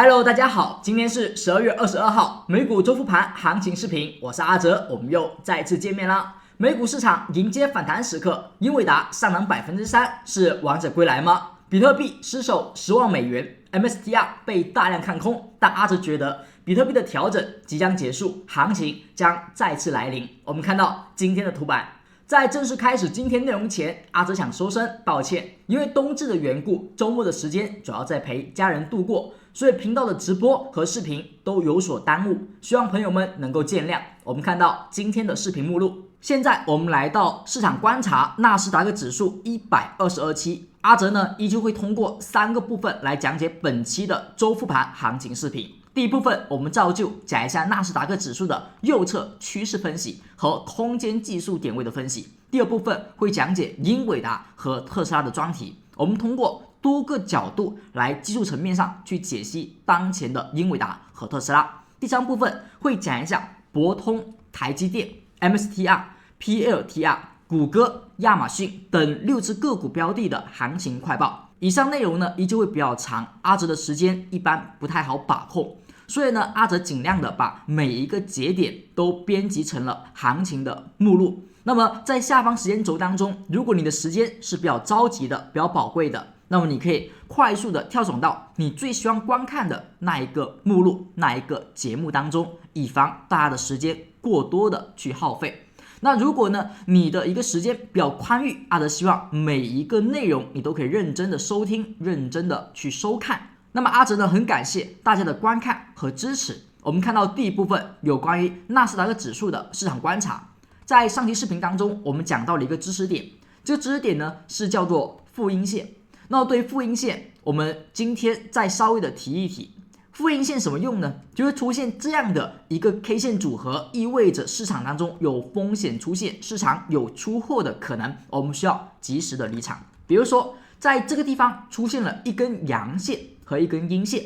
Hello， 大家好，今天是12月22号，美股周复盘行情视频，我是阿哲，我们又再次见面啦。美股市场迎接反弹时刻，英伟达上涨3%，是王者归来吗？比特币失守10万美元 ，MSTR 被大量看空，但阿哲觉得比特币的调整即将结束，行情将再次来临。我们看到今天的图版。在正式开始今天内容前，阿哲想说声抱歉，因为冬至的缘故，周末的时间主要在陪家人度过，所以频道的直播和视频都有所耽误，希望朋友们能够见谅。我们看到今天的视频目录，现在我们来到市场观察纳斯达克指数122期，阿哲呢依旧会通过3个部分来讲解本期的周复盘行情视频。第一部分，我们照旧讲一下纳斯达克指数的右侧趋势分析和空间技术点位的分析。第二部分会讲解英伟达和特斯拉的专题，我们通过多个角度来技术层面上去解析当前的英伟达和特斯拉。第三部分会讲一下博通、台积电、MSTR、PLTR、谷歌、亚马逊等6只个股标的的行情快报。以上内容呢依旧会比较长，阿哲的时间一般不太好把控，所以呢阿哲尽量的把每一个节点都编辑成了行情的目录。那么在下方时间轴当中，如果你的时间是比较着急的、比较宝贵的，那么你可以快速的跳转到你最希望观看的那一个目录、那一个节目当中，以防大家的时间过多的去耗费。那如果呢，你的一个时间比较宽裕，阿哲希望每一个内容你都可以认真的收听，认真的去收看。那么阿哲呢，很感谢大家的观看和支持。我们看到第一部分有关于纳斯达克指数的市场观察，在上期视频当中，我们讲到了一个知识点，这个知识点呢是叫做复阴线。那对于复阴线，我们今天再稍微的提一提。复阴线什么用呢？就是出现这样的一个 K 线组合，意味着市场当中有风险出现，市场有出货的可能，我们需要及时的离场。比如说，在这个地方出现了一根阳线和一根阴线，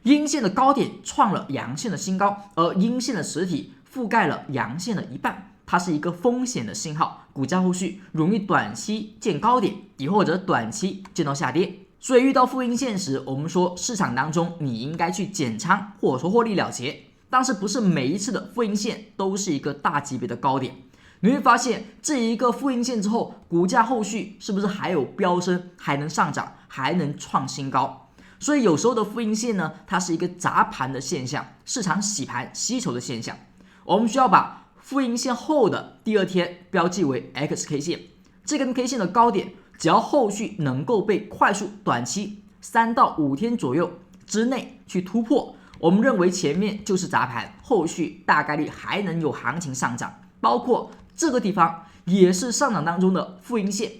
阴线的高点创了阳线的新高，而阴线的实体覆盖了阳线的一半，它是一个风险的信号，股价后续容易短期见高点，亦或者短期见到下跌。所以遇到复阴线时，我们说市场当中你应该去减仓或者说获利了结，但是不是每一次的复阴线都是一个大级别的高点。你会发现这一个复阴线之后，股价后续是不是还有飙升，还能上涨，还能创新高？所以有时候的复阴线呢，它是一个砸盘的现象，市场洗盘吸筹的现象。我们需要把复阴线后的第二天标记为 XK 线，这根 K 线的高点只要后续能够被快速短期3到5天左右之内去突破，我们认为前面就是砸盘，后续大概率还能有行情上涨。包括这个地方也是上涨当中的复阴线，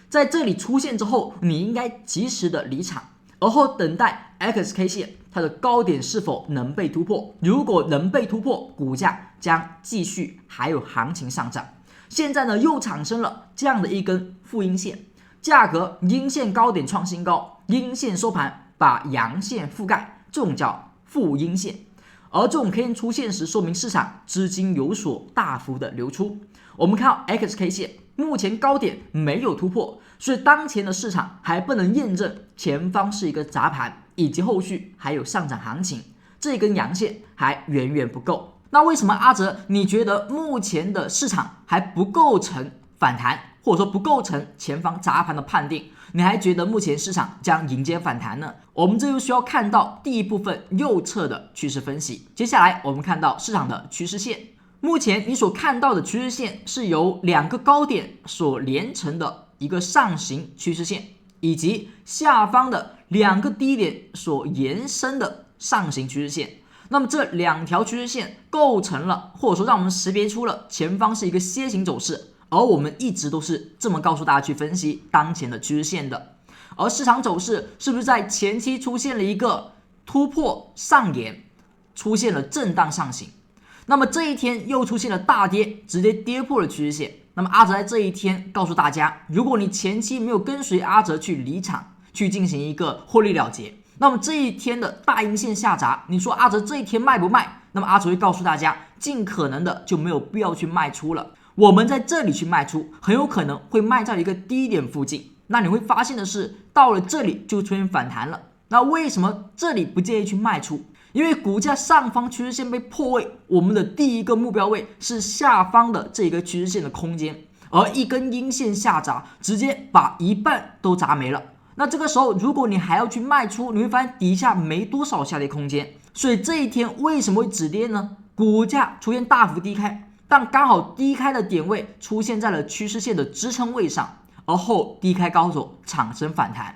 在这里出现之后，你应该及时的离场，而后等待 XK 线它的高点是否能被突破。如果能被突破，股价将继续还有行情上涨。现在呢又产生了这样的一根复阴线，价格阴线高点创新高，阴线收盘把阳线覆盖，这种叫复阴线。而这种 K 线出现时，说明市场资金有所大幅的流出。我们看到 XK 线目前高点没有突破，所以当前的市场还不能验证前方是一个砸盘，以及后续还有上涨行情，这根阳线还远远不够。那为什么阿哲你觉得目前的市场还不构成反弹，或者说不构成前方砸盘的判定，你还觉得目前市场将迎接反弹呢？我们这就需要看到第一部分右侧的趋势分析。接下来我们看到市场的趋势线，目前你所看到的趋势线是由2个高点所连成的一个上行趋势线，以及下方的2个低点所延伸的上行趋势线。那么这2条趋势线构成了，或者说让我们识别出了前方是一个楔形走势，而我们一直都是这么告诉大家去分析当前的趋势线的。而市场走势是不是在前期出现了一个突破上沿，出现了震荡上行，那么这一天又出现了大跌，直接跌破了趋势线。那么阿哲在这一天告诉大家，如果你前期没有跟随阿哲去离场，去进行一个获利了结，那么这一天的大阴线下砸，你说阿哲这一天卖不卖？那么阿哲会告诉大家，尽可能的就没有必要去卖出了。我们在这里去卖出，很有可能会卖在一个低点附近。那你会发现的是，到了这里就出现反弹了。那为什么这里不建议去卖出？因为股价上方趋势线被破位，我们的第一个目标位是下方的这个趋势线的空间，而一根阴线下砸，直接把一半都砸没了。那这个时候如果你还要去卖出，你会发现底下没多少下跌空间，所以这一天为什么会止跌呢？股价出现大幅低开，但刚好低开的点位出现在了趋势线的支撑位上，而后低开高走产生反弹。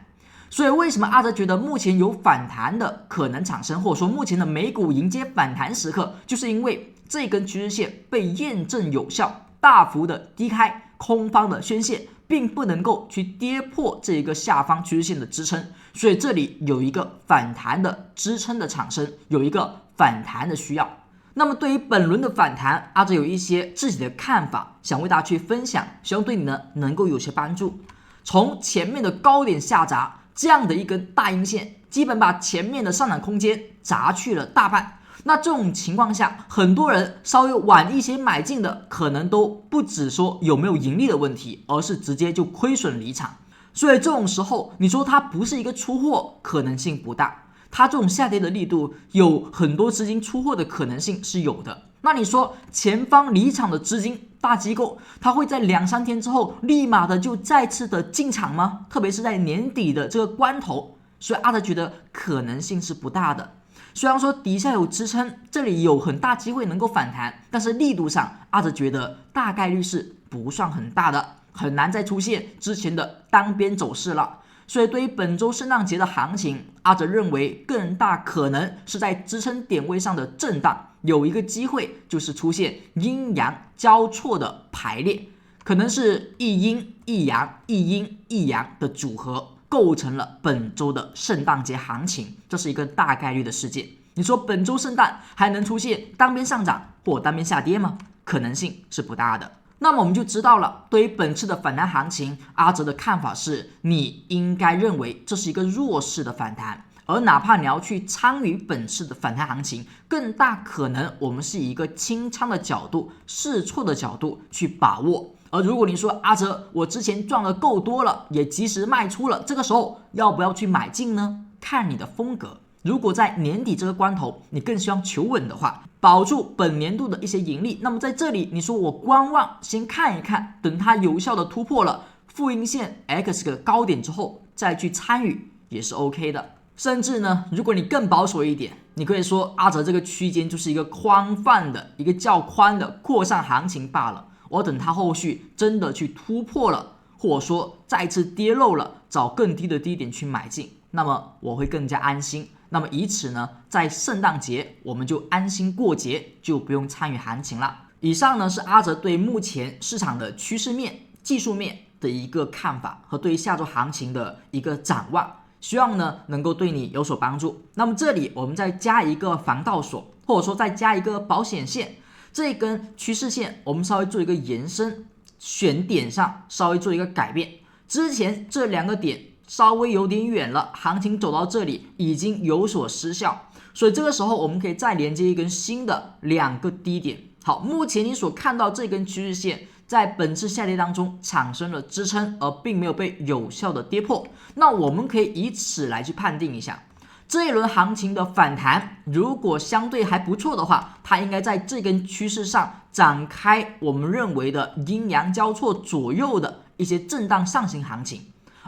所以为什么阿哲觉得目前有反弹的可能产生，或者说目前的美股迎接反弹时刻，就是因为这根趋势线被验证有效，大幅的低开，空方的宣泄并不能够去跌破这一个下方趋势线的支撑，所以这里有一个反弹的支撑的产生，有一个反弹的需要。那么对于本轮的反弹，阿哲有一些自己的看法，想为大家去分享，希望对你呢能够有些帮助。从前面的高点下砸，这样的一根大阴线，基本把前面的上涨空间砸去了大半。那这种情况下，很多人稍微晚一些买进的，可能都不只说有没有盈利的问题，而是直接就亏损离场。所以这种时候，你说它不是一个出货，可能性不大。它这种下跌的力度，有很多资金出货的可能性是有的。那你说前方离场的资金大机构，它会在2-3天之后立马的就再次的进场吗？特别是在年底的这个关头，所以阿德觉得可能性是不大的。虽然说底下有支撑，这里有很大机会能够反弹，但是力度上阿德觉得大概率是不算很大的，很难再出现之前的单边走势了。所以对于本周圣诞节的行情，阿哲认为更大可能是在支撑点位上的震荡，有一个机会就是出现阴阳交错的排列，可能是一阴一阳一阴一阳的组合，构成了本周的圣诞节行情，这是一个大概率的事件。你说本周圣诞还能出现单边上涨或单边下跌吗？可能性是不大的。那么我们就知道了，对于本次的反弹行情，阿哲的看法是，你应该认为这是一个弱势的反弹，而哪怕你要去参与本次的反弹行情，更大可能我们是以一个清仓的角度、试错的角度去把握。而如果你说阿哲，我之前赚的够多了，也及时卖出了，这个时候要不要去买进呢？看你的风格。如果在年底这个关头，你更希望求稳的话，保住本年度的一些盈利，那么在这里你说我观望，先看一看，等它有效的突破了负阴线 X 的高点之后，再去参与也是 OK 的。甚至呢，如果你更保守一点，你可以说阿哲这个区间就是一个宽泛的、一个较宽的扩散行情罢了。我等它后续真的去突破了，或者说再次跌漏了，找更低的低点去买进，那么我会更加安心。那么以此呢，在圣诞节我们就安心过节，就不用参与行情了。以上呢是阿哲对目前市场的趋势面、技术面的一个看法和对下周行情的一个展望，希望呢能够对你有所帮助。那么这里我们再加一个防盗锁，或者说再加一个保险线，这根趋势线我们稍微做一个延伸，选点上稍微做一个改变。之前这2个点稍微有点远了，行情走到这里已经有所失效，所以这个时候我们可以再连接一根新的2个低点。好，目前你所看到这根趋势线在本次下跌当中产生了支撑，而并没有被有效的跌破。那我们可以以此来去判定一下，这一轮行情的反弹如果相对还不错的话，它应该在这根趋势上展开我们认为的阴阳交错左右的一些震荡上行行情。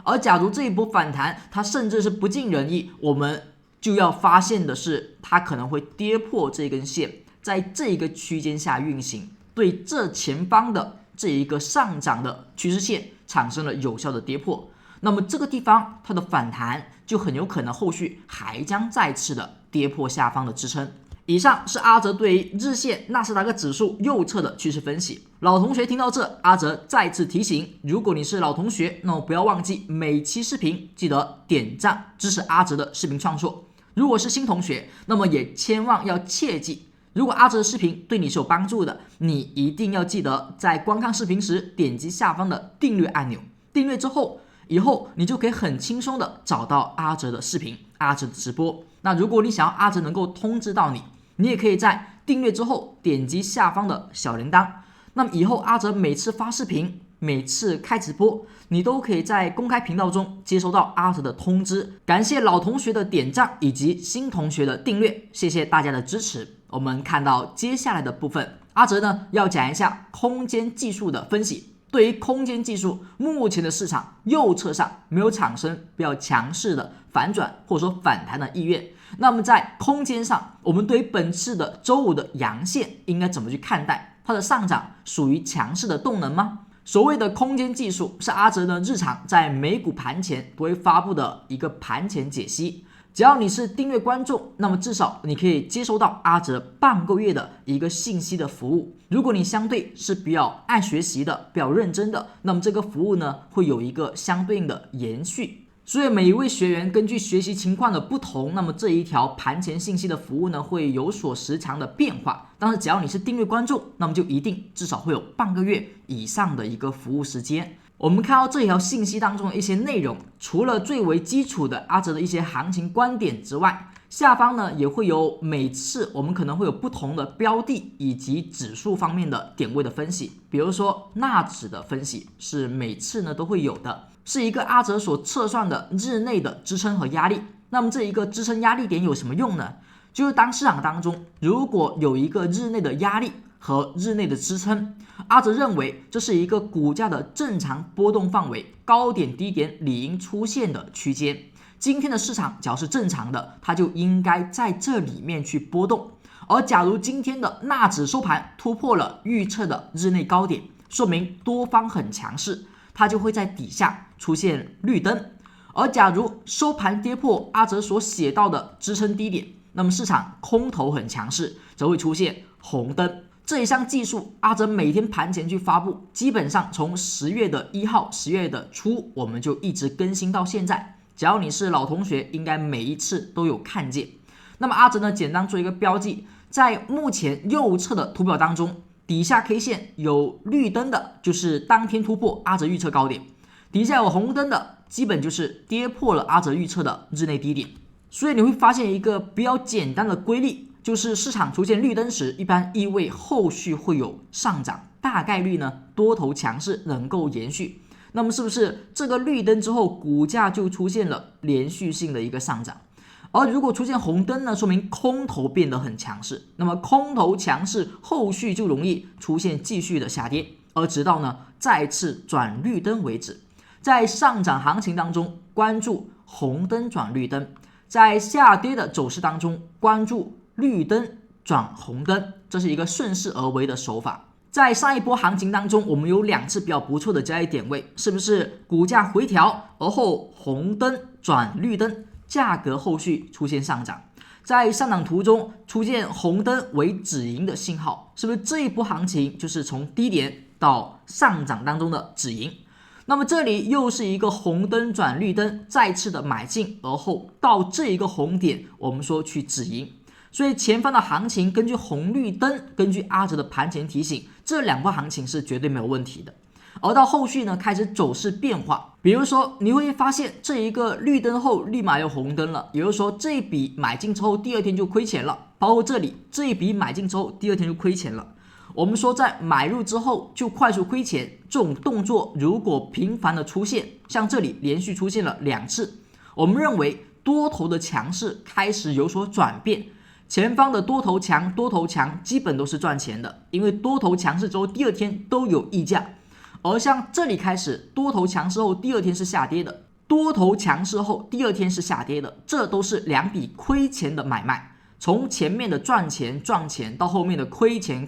而假如这一波反弹它甚至是不尽人意，我们就要发现的是它可能会跌破这根线，在这一个区间下运行，对这前方的这一个上涨的趋势线产生了有效的跌破，那么这个地方它的反弹就很有可能后续还将再次的跌破下方的支撑。以上是阿哲对于日线纳斯达克指数右侧的趋势分析。老同学听到这，阿哲再次提醒，如果你是老同学，那么不要忘记每期视频记得点赞支持阿哲的视频创作。如果是新同学，那么也千万要切记，如果阿哲的视频对你是有帮助的，你一定要记得在观看视频时点击下方的订阅按钮，订阅之后以后你就可以很轻松的找到阿哲的视频、阿哲的直播。那如果你想要阿哲能够通知到你，你也可以在订阅之后点击下方的小铃铛，那么以后阿哲每次发视频每次开直播，你都可以在公开频道中接收到阿哲的通知。感谢老同学的点赞以及新同学的订阅，谢谢大家的支持。我们看到接下来的部分，阿哲呢要讲一下空间技术的分析。对于空间技术，目前的市场右侧上没有产生比较强势的反转或者说反弹的意愿。那么在空间上，我们对于本次的周五的阳线应该怎么去看待？它的上涨属于强势的动能吗？所谓的空间技术是阿哲呢日常在美股盘前都会发布的一个盘前解析。只要你是订阅观众，那么至少你可以接收到阿哲半个月的一个信息的服务。如果你相对是比较爱学习的、比较认真的，那么这个服务呢会有一个相对应的延续。所以每一位学员根据学习情况的不同，那么这一条盘前信息的服务呢会有所时长的变化。但是只要你是订阅观众，那么就一定至少会有半个月以上的一个服务时间。我们看到这条信息当中的一些内容，除了最为基础的阿哲的一些行情观点之外，下方呢也会有每次我们可能会有不同的标的以及指数方面的点位的分析。比如说纳指的分析是每次呢都会有的，是一个阿哲所测算的日内的支撑和压力。那么这一个支撑压力点有什么用呢？就是当市场当中如果有一个日内的压力和日内的支撑，阿哲认为这是一个股价的正常波动范围，高点低点理应出现的区间。今天的市场只要是正常的，它就应该在这里面去波动。而假如今天的纳指收盘突破了预测的日内高点，说明多方很强势，它就会在底下出现绿灯。而假如收盘跌破阿哲所写到的支撑低点，那么市场空头很强势，则会出现红灯。这一项技术阿哲每天盘前去发布，基本上从10月的1号10月的初我们就一直更新到现在。只要你是老同学，应该每一次都有看见。那么阿哲呢简单做一个标记，在目前右侧的图表当中，底下 K 线有绿灯的就是当天突破阿哲预测高点，底下有红灯的基本就是跌破了阿哲预测的日内低点。所以你会发现一个比较简单的规律，就是市场出现绿灯时，一般意味后续会有上涨，大概率呢多头强势能够延续。那么是不是这个绿灯之后股价就出现了连续性的一个上涨？而如果出现红灯呢，说明空头变得很强势，那么空头强势后续就容易出现继续的下跌，而直到呢再次转绿灯为止。在上涨行情当中关注红灯转绿灯，在下跌的走势当中关注绿灯转红灯，这是一个顺势而为的手法。在上一波行情当中，我们有2次比较不错的交易点位，是不是股价回调而后红灯转绿灯，价格后续出现上涨？在上涨途中出现红灯为止盈的信号，是不是这一波行情就是从低点到上涨当中的止盈？那么这里又是一个红灯转绿灯，再次的买进，而后到这一个红点我们说去止盈。所以前方的行情根据红绿灯，根据阿哲的盘前提醒，这2波行情是绝对没有问题的。而到后续呢开始走势变化，比如说你会发现这一个绿灯后立马有红灯了，也就是说这一笔买进之后第2天就亏钱了，包括这里这一笔买进之后第2天就亏钱了。我们说在买入之后就快速亏钱，这种动作如果频繁的出现，像这里连续出现了2次，我们认为多头的强势开始有所转变。前方的多头强基本都是赚钱的，因为多头强势之后第2天都有溢价。而像这里开始多头强势后第2天是下跌的，多头强势后第2天是下跌的，这都是2笔亏钱的买卖，从前面的赚钱到后面的亏钱。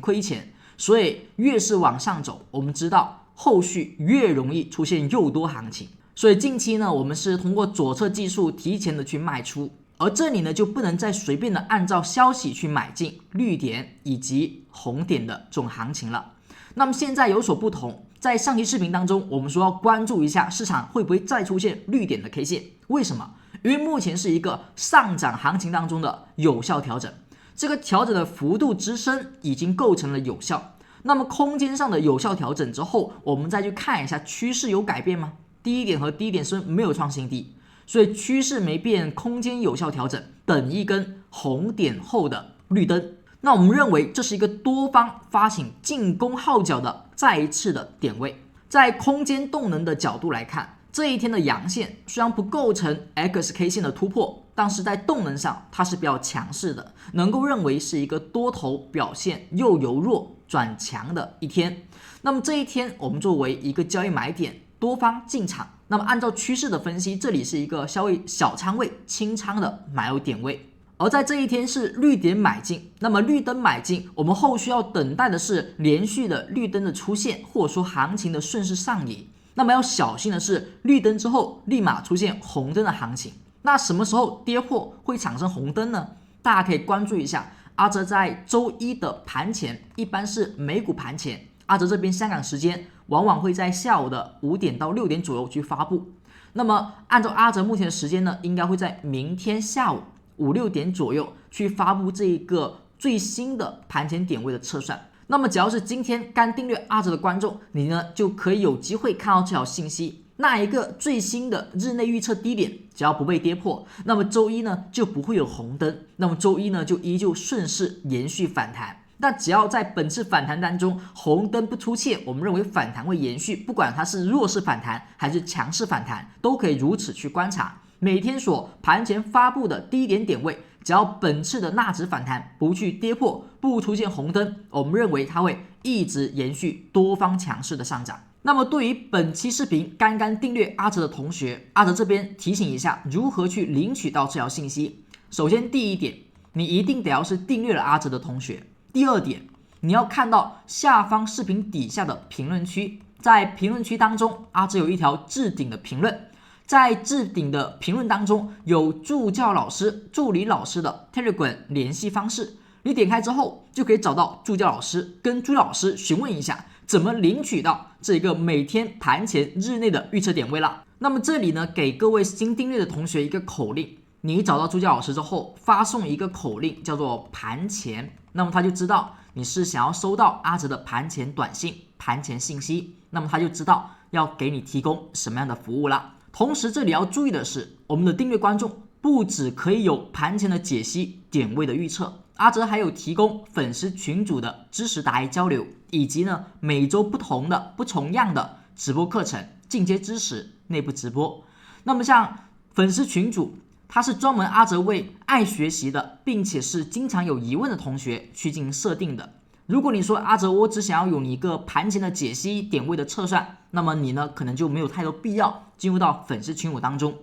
所以越是往上走，我们知道后续越容易出现诱多行情。所以近期呢，我们是通过左侧技术提前的去卖出，而这里呢就不能再随便的按照消息去买进绿点以及红点的这种行情了。那么现在有所不同，在上期视频当中我们说要关注一下市场会不会再出现绿点的 K 线。为什么？因为目前是一个上涨行情当中的有效调整，这个调整的幅度之深已经构成了有效。那么空间上的有效调整之后，我们再去看一下趋势有改变吗？低点和低点是没有创新低，所以趋势没变，空间有效调整，等一根红点后的绿灯。那我们认为这是一个多方发起进攻号角的再一次的点位。在空间动能的角度来看，这一天的阳线虽然不构成 XK 线的突破，但是在动能上它是比较强势的，能够认为是一个多头表现又由弱转强的一天。那么这一天我们作为一个交易买点，多方进场。那么按照趋势的分析，这里是一个稍微小仓位清仓的买入点位。而在这一天是绿点买进，那么绿灯买进，我们后续要等待的是连续的绿灯的出现，或者说行情的顺势上移。那么要小心的是，绿灯之后立马出现红灯的行情。那什么时候跌破会产生红灯呢？大家可以关注一下，阿哲在周一的盘前，一般是美股盘前，阿哲这边香港时间往往会在下午的5点到6点左右去发布。那么按照阿哲目前的时间呢，应该会在明天下午5、6点左右去发布这一个最新的盘前点位的测算。那么只要是今天刚订阅阿哲的观众，你呢就可以有机会看到这条信息。那一个最新的日内预测低点，只要不被跌破，那么周一呢就不会有红灯，那么周一呢就依旧顺势延续反弹。那只要在本次反弹当中红灯不出现，我们认为反弹会延续，不管它是弱势反弹还是强势反弹，都可以如此去观察。每天所盘前发布的低点点位，只要本次的纳指反弹不去跌破，不出现红灯，我们认为它会一直延续多方强势的上涨。那么对于本期视频刚刚订阅阿哲的同学，阿哲这边提醒一下如何去领取到这条信息。首先第一点，你一定得要是订阅了阿哲的同学。第二点，你要看到下方视频底下的评论区，在评论区当中，阿哲有一条置顶的评论，在置顶的评论当中有助教老师、助理老师的 Telegram 联系方式，你点开之后就可以找到助教老师，跟助教老师询问一下怎么领取到这个每天盘前日内的预测点位了。那么这里呢，给各位新订阅的同学一个口令，你找到助教老师之后，发送一个口令叫做盘前，那么他就知道你是想要收到阿哲的盘前短信、盘前信息，那么他就知道要给你提供什么样的服务了。同时这里要注意的是，我们的订阅观众不只可以有盘前的解析、点位的预测，阿哲还有提供粉丝群组的知识答疑交流，以及呢每周不同的不重样的直播课程、进阶知识、内部直播。那么像粉丝群组，它是专门阿哲为爱学习的，并且是经常有疑问的同学去进行设定的。如果你说阿哲，我只想要有你一个盘前的解析、点位的测算，那么你呢可能就没有太多必要进入到粉丝群组当中。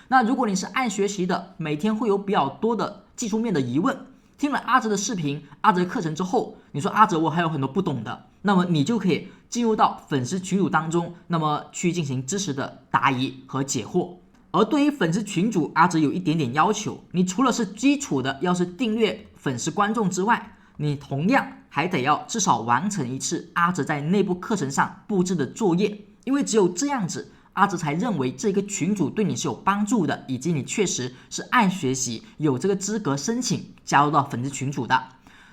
那如果你是爱学习的，每天会有比较多的技术面的疑问，听了阿哲的视频、阿哲的课程之后，你说阿哲我还有很多不懂的，那么你就可以进入到粉丝群组当中，那么去进行知识的答疑和解惑。而对于粉丝群组，阿哲有一点点要求，你除了是基础的要是订阅粉丝观众之外，你同样还得要至少完成一次阿哲在内部课程上布置的作业，因为只有这样子，阿哲才认为这个群组对你是有帮助的，以及你确实是爱学习，有这个资格申请加入到粉丝群组的。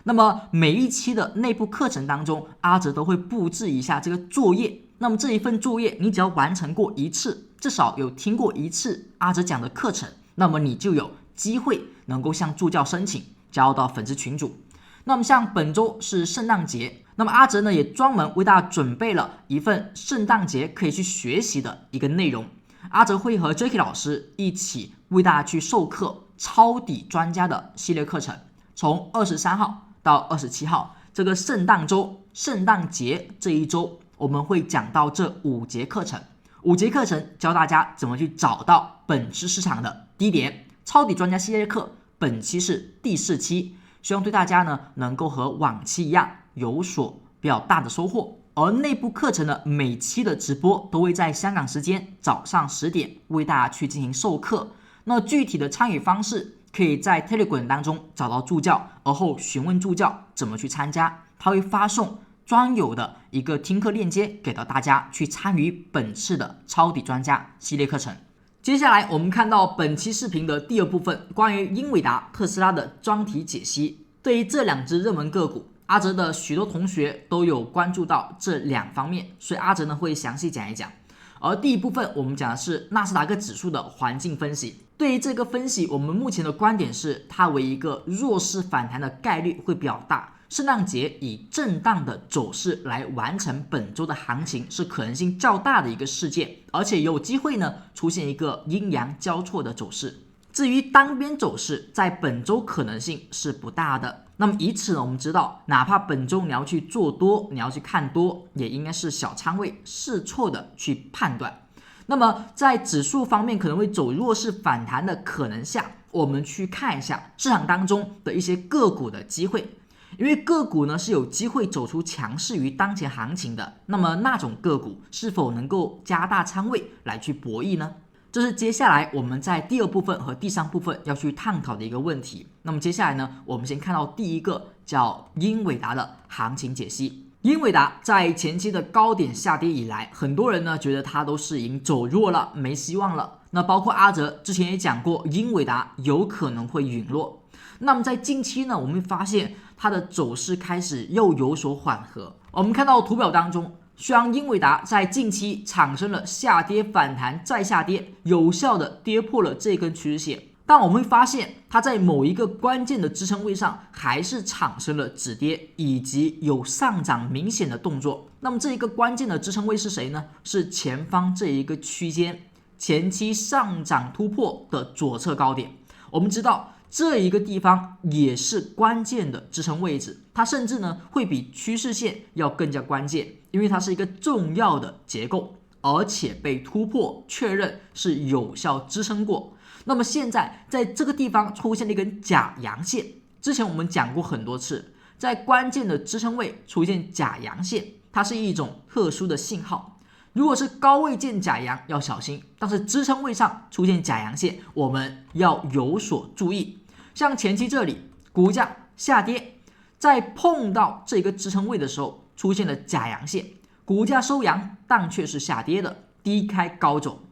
那么每一期的内部课程当中，阿哲都会布置一下这个作业，那么这一份作业你只要完成过一次，至少有听过一次阿哲讲的课程，那么你就有机会能够向助教申请加入到粉丝群组。那么像本周是圣诞节，那么阿哲呢也专门为大家准备了一份圣诞节可以去学习的一个内容。阿哲会和 Jacky 老师一起为大家去授课抄底专家的系列课程，从23号到27号这个圣诞周、圣诞节这一周，我们会讲到这5节课程。5节课程教大家怎么去找到本次市场的低点。抄底专家系列课本期是第4期，希望对大家呢能够和往期一样有所比较大的收获。而内部课程的每期的直播都会在香港时间早上10点为大家去进行授课。那具体的参与方式可以在 Telegram 当中找到助教，而后询问助教怎么去参加，他会发送专有的一个听课链接给到大家去参与本次的抄底专家系列课程。接下来我们看到本期视频的第2部分，关于英伟达、特斯拉的专题解析。对于这2只热门个股，阿哲的许多同学都有关注到这2方面，所以阿哲呢会详细讲一讲。而第1部分我们讲的是纳斯达克指数的环境分析。对于这个分析，我们目前的观点是它为一个弱势反弹的概率会比较大，圣诞节以震荡的走势来完成本周的行情是可能性较大的一个事件，而且有机会呢出现一个阴阳交错的走势。至于单边走势，在本周可能性是不大的。那么以此呢，我们知道，哪怕本周你要去做多，你要去看多，也应该是小仓位试错的去判断。那么在指数方面可能会走弱势反弹的可能下，我们去看一下市场当中的一些个股的机会。因为个股呢是有机会走出强势于当前行情的，那么那种个股是否能够加大仓位来去博弈呢？这是接下来我们在第二部分和第三部分要去探讨的一个问题。那么接下来呢，我们先看到第一个叫英伟达的行情解析。英伟达在前期的高点下跌以来，很多人呢觉得它都是已经走弱了，没希望了。那包括阿哲之前也讲过，英伟达有可能会陨落。那么在近期呢，我们会发现它的走势开始又有所缓和。我们看到图表当中，虽然英伟达在近期产生了下跌反弹再下跌，有效的跌破了这根趋势线，但我们会发现它在某一个关键的支撑位上还是产生了止跌，以及有上涨明显的动作。那么这一个关键的支撑位是谁呢？是前方这一个区间前期上涨突破的左侧高点。我们知道这一个地方也是关键的支撑位置，它甚至呢会比趋势线要更加关键，因为它是一个重要的结构，而且被突破确认是有效支撑过。那么现在在这个地方出现了一根假阳线，之前我们讲过很多次，在关键的支撑位出现假阳线，它是一种特殊的信号。如果是高位见假阳要小心，但是支撑位上出现假阳线，我们要有所注意。像前期这里股价下跌，在碰到这个支撑位的时候出现了假阳线，股价收阳但却是下跌的，低开高走。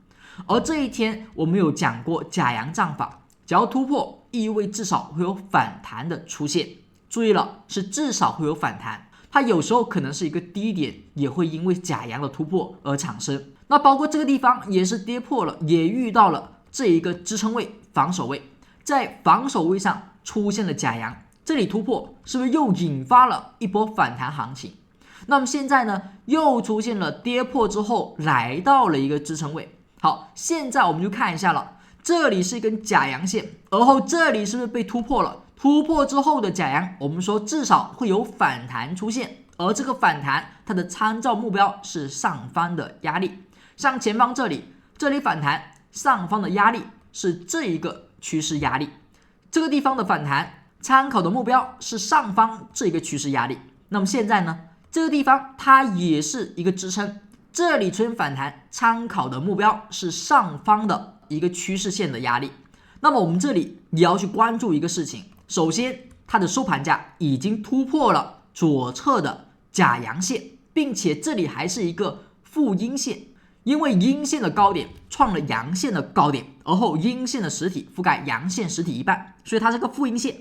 而这一天我们有讲过假阳战法，只要突破意味至少会有反弹的出现，注意了，是至少会有反弹，它有时候可能是一个低点，也会因为假阳的突破而产生。那包括这个地方也是跌破了，也遇到了这一个支撑位防守位，在防守位上出现了假阳，这里突破是不是又引发了一波反弹行情？那么现在呢又出现了跌破之后来到了一个支撑位。好，现在我们就看一下了，这里是一根假阳线，而后这里是不是被突破了？突破之后的假阳，我们说至少会有反弹出现，而这个反弹它的参照目标是上方的压力，像前方这里反弹，上方的压力是这一个趋势压力，这个地方的反弹参考的目标是上方这个趋势压力。那么现在呢，这个地方它也是一个支撑，这里出现反弹，参考的目标是上方的一个趋势线的压力。那么我们这里也要去关注一个事情，首先它的收盘价已经突破了左侧的假阳线，并且这里还是一个负阴线，因为阴线的高点创了阳线的高点，而后阴线的实体覆盖阳线实体一半，所以它是个负阴线。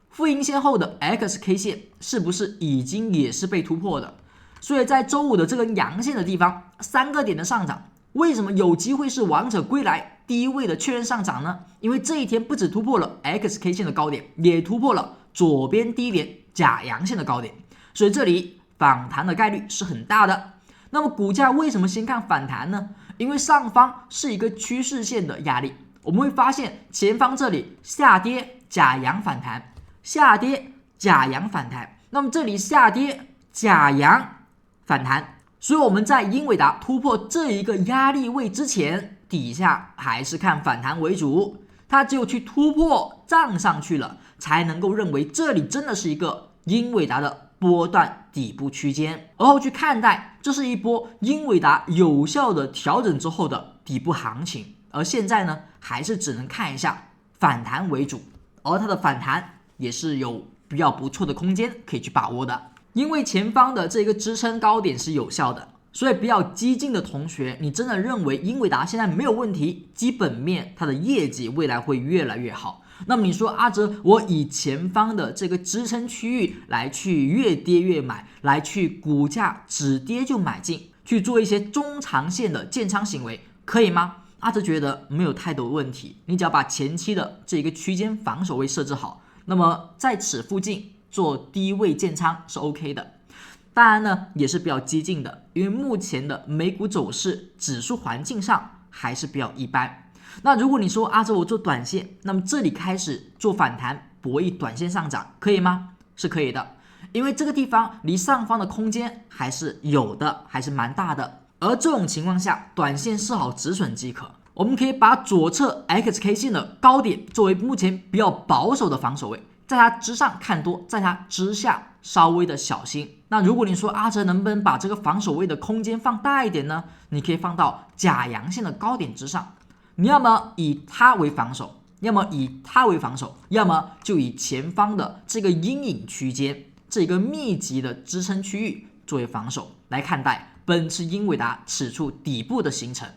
负阴线后的 XK 线是不是已经也是被突破的？所以在周五的这根阳线的地方，3个点的上涨，为什么有机会是王者归来第一位的确认上涨呢？因为这一天不只突破了 XK 线的高点，也突破了左边低点假阳线的高点，所以这里反弹的概率是很大的。那么股价为什么先看反弹呢？因为上方是一个趋势线的压力，我们会发现前方这里下跌假阳反弹，下跌假阳反弹，那么这里下跌假阳反弹，所以我们在英伟达突破这一个压力位之前，底下还是看反弹为主，它只有去突破站上去了，才能够认为这里真的是一个英伟达的波段底部区间，而后去看待这是一波英伟达有效的调整之后的底部行情。而现在呢，还是只能看一下反弹为主，而它的反弹也是有比较不错的空间可以去把握的，因为前方的这个支撑高点是有效的。所以比较激进的同学，你真的认为英伟达现在没有问题，基本面它的业绩未来会越来越好，那么你说阿哲，我以前方的这个支撑区域来去越跌越买，来去股价止跌就买进，去做一些中长线的建仓行为，可以吗？阿哲觉得没有太多问题，你只要把前期的这个区间防守位设置好，那么在此附近做低位建仓是 OK 的。当然呢，也是比较激进的，因为目前的美股走势指数环境上还是比较一般。那如果你说阿哲我做短线，那么这里开始做反弹，博弈短线上涨，可以吗？是可以的，因为这个地方离上方的空间还是有的，还是蛮大的。而这种情况下，短线设好止损即可。我们可以把左侧 XK 线的高点作为目前比较保守的防守位，在它之上看多，在它之下稍微的小心。那如果你说阿哲能不能把这个防守位的空间放大一点呢？你可以放到假阳线的高点之上，你要么以它为防守，要么以它为防守，要么就以前方的这个阴影区间，这个密集的支撑区域作为防守来看待本次英伟达此处底部的形成。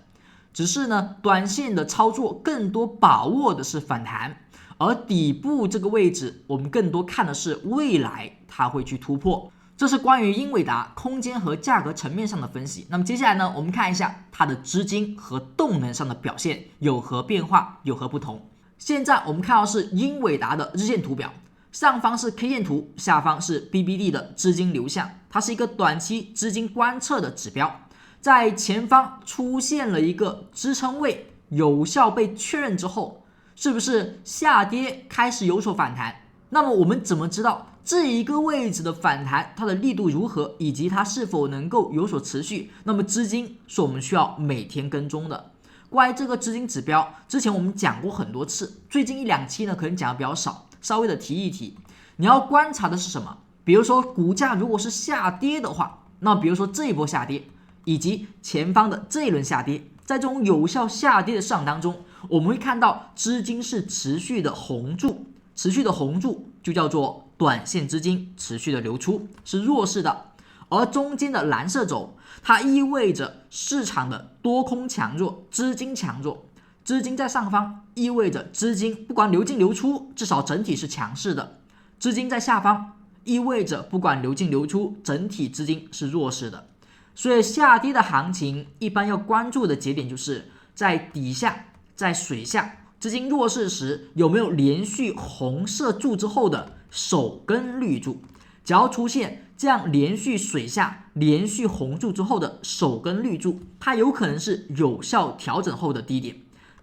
只是呢，短线的操作更多把握的是反弹，而底部这个位置我们更多看的是未来它会去突破。这是关于英伟达空间和价格层面上的分析。那么接下来呢，我们看一下它的资金和动能上的表现有何变化，有何不同。现在我们看到是英伟达的日线图表，上方是 K 线图，下方是 BBD 的资金流向，它是一个短期资金观测的指标。在前方出现了一个支撑位，有效被确认之后，是不是下跌开始有所反弹？那么我们怎么知道这一个位置的反弹它的力度如何，以及它是否能够有所持续？那么资金是我们需要每天跟踪的。关于这个资金指标，之前我们讲过很多次，最近1-2期呢可能讲的比较少，稍微的提一提。你要观察的是什么？比如说股价如果是下跌的话，那比如说这一波下跌以及前方的这一轮下跌，在这种有效下跌的市场当中，我们会看到资金是持续的红柱，持续的红柱就叫做短线资金持续的流出，是弱势的。而中间的蓝色轴，它意味着市场的多空强弱，资金强弱。资金在上方，意味着资金不管流进流出，至少整体是强势的。资金在下方，意味着不管流进流出，整体资金是弱势的。所以下跌的行情一般要关注的节点就是在底下，在水下，资金弱势时有没有连续红色柱之后的首根绿柱。只要出现这样连续水下、连续红柱之后的首根绿柱，它有可能是有效调整后的低点。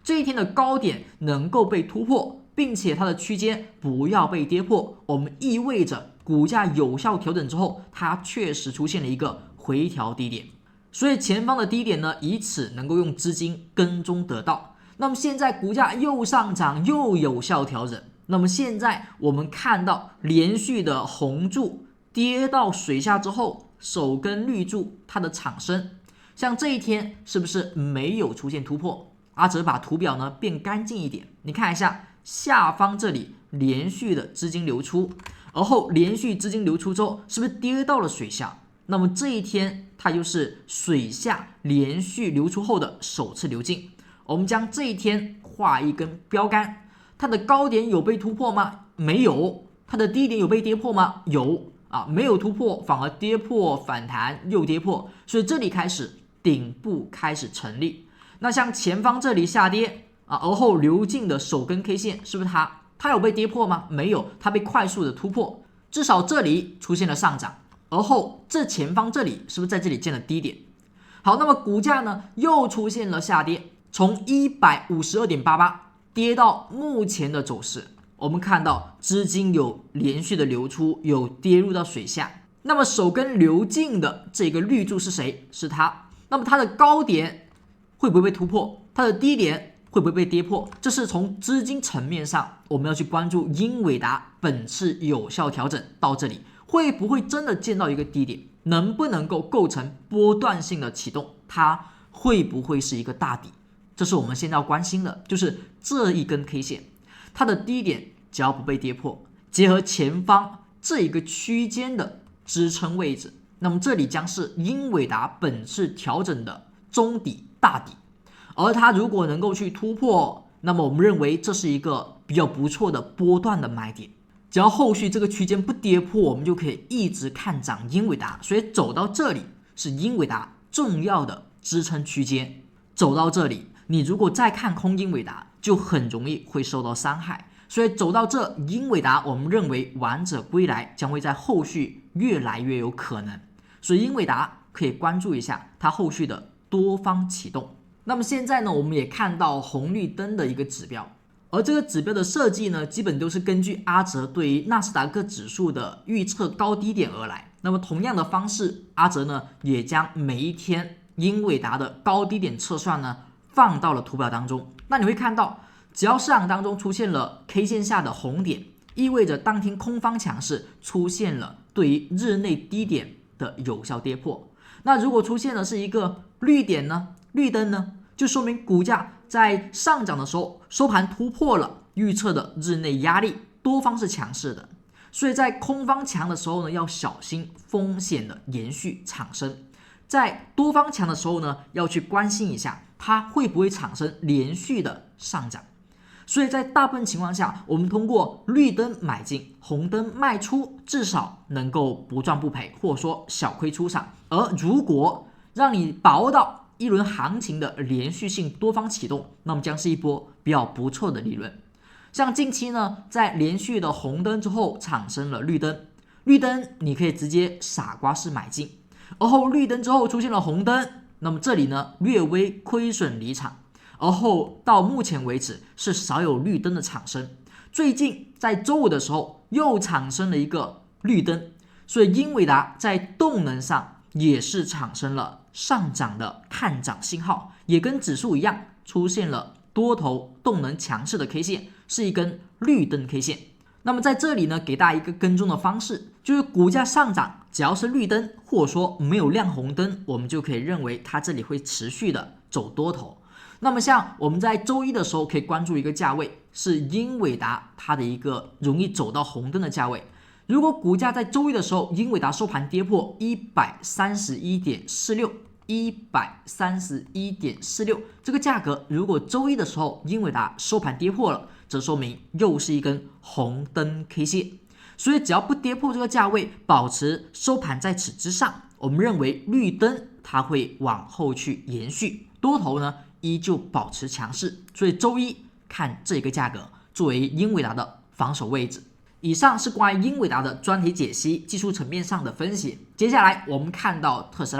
这一天的高点能够被突破，并且它的区间不要被跌破，我们意味着股价有效调整之后，它确实出现了一个回调低点。所以前方的低点呢，以此能够用资金跟踪得到。那么现在股价又上涨又有效调整，那么现在我们看到连续的红柱跌到水下之后，首根绿柱它的产生，像这一天是不是没有出现突破？阿哲把图表呢变干净一点，你看一下下方这里连续的资金流出，而后连续资金流出之后，是不是跌到了水下？那么这一天它就是水下连续流出后的首次流进。我们将这一天画一根标杆，它的高点有被突破吗？没有。它的低点有被跌破吗？有啊，没有突破，反而跌破反弹又跌破，所以这里开始顶部开始成立。那像前方这里下跌啊，而后流进的首根 K 线，是不是它有被跌破吗？没有，它被快速的突破，至少这里出现了上涨，而后这前方这里是不是在这里见了低点？好，那么股价呢又出现了下跌，从 152.88 跌到目前的走势，我们看到资金有连续的流出，有跌入到水下。那么首根流进的这个绿柱是谁？是它。那么它的高点会不会被突破？它的低点会不会被跌破？这是从资金层面上我们要去关注英伟达本次有效调整到这里，会不会真的见到一个低点？能不能够构成波段性的启动？它会不会是一个大底？这是我们现在要关心的，就是这一根 K 线，它的低点只要不被跌破，结合前方这一个区间的支撑位置，那么这里将是英伟达本次调整的中底大底。而它如果能够去突破，那么我们认为这是一个比较不错的波段的买点。只要后续这个区间不跌破，我们就可以一直看涨英伟达。所以走到这里是英伟达重要的支撑区间，走到这里你如果再看空英伟达，就很容易会受到伤害。所以走到这，英伟达我们认为王者归来将会在后续越来越有可能，所以英伟达可以关注一下它后续的多方启动。那么现在呢，我们也看到红绿灯的一个指标，而这个指标的设计呢，基本都是根据阿哲对于纳斯达克指数的预测高低点而来。那么同样的方式，阿哲呢也将每一天英伟达的高低点测算呢放到了图表当中。那你会看到，只要市场当中出现了 K 线下的红点，意味着当天空方强势出现了对于日内低点的有效跌破。那如果出现的是一个绿灯呢，就说明股价在上涨的时候收盘突破了预测的日内压力，多方是强势的。所以在空方强的时候呢，要小心风险的延续产生；在多方强的时候呢，要去关心一下它会不会产生连续的上涨。所以在大部分情况下，我们通过绿灯买进，红灯卖出，至少能够不赚不赔，或者说小亏出场。而如果让你把握到一轮行情的连续性多方启动，那么将是一波比较不错的利润。像近期呢，在连续的红灯之后产生了绿灯你可以直接傻瓜式买进，而后绿灯之后出现了红灯，那么这里呢略微亏损离场，而后到目前为止是少有绿灯的产生。最近在周五的时候又产生了一个绿灯，所以英伟达在动能上也是产生了上涨的看涨信号，也跟指数一样出现了多头动能强势的 K 线，是一根绿灯 K 线。那么在这里呢，给大家一个跟踪的方式，就是股价上涨只要是绿灯或者说没有亮红灯，我们就可以认为它这里会持续的走多头。那么像我们在周一的时候可以关注一个价位，是英伟达它的一个容易走到红灯的价位。如果股价在周一的时候英伟达收盘跌破 131.46，这个价格如果周一的时候英伟达收盘跌破了，这说明又是一根红灯 K 线。所以只要不跌破这个价位，保持收盘在此之上，我们认为绿灯它会往后去延续，多头呢依旧保持强势。所以周一看这个价格作为英伟达的防守位置。以上是关于英伟达的专题解析，技术层面上的分析。接下来我们看到特斯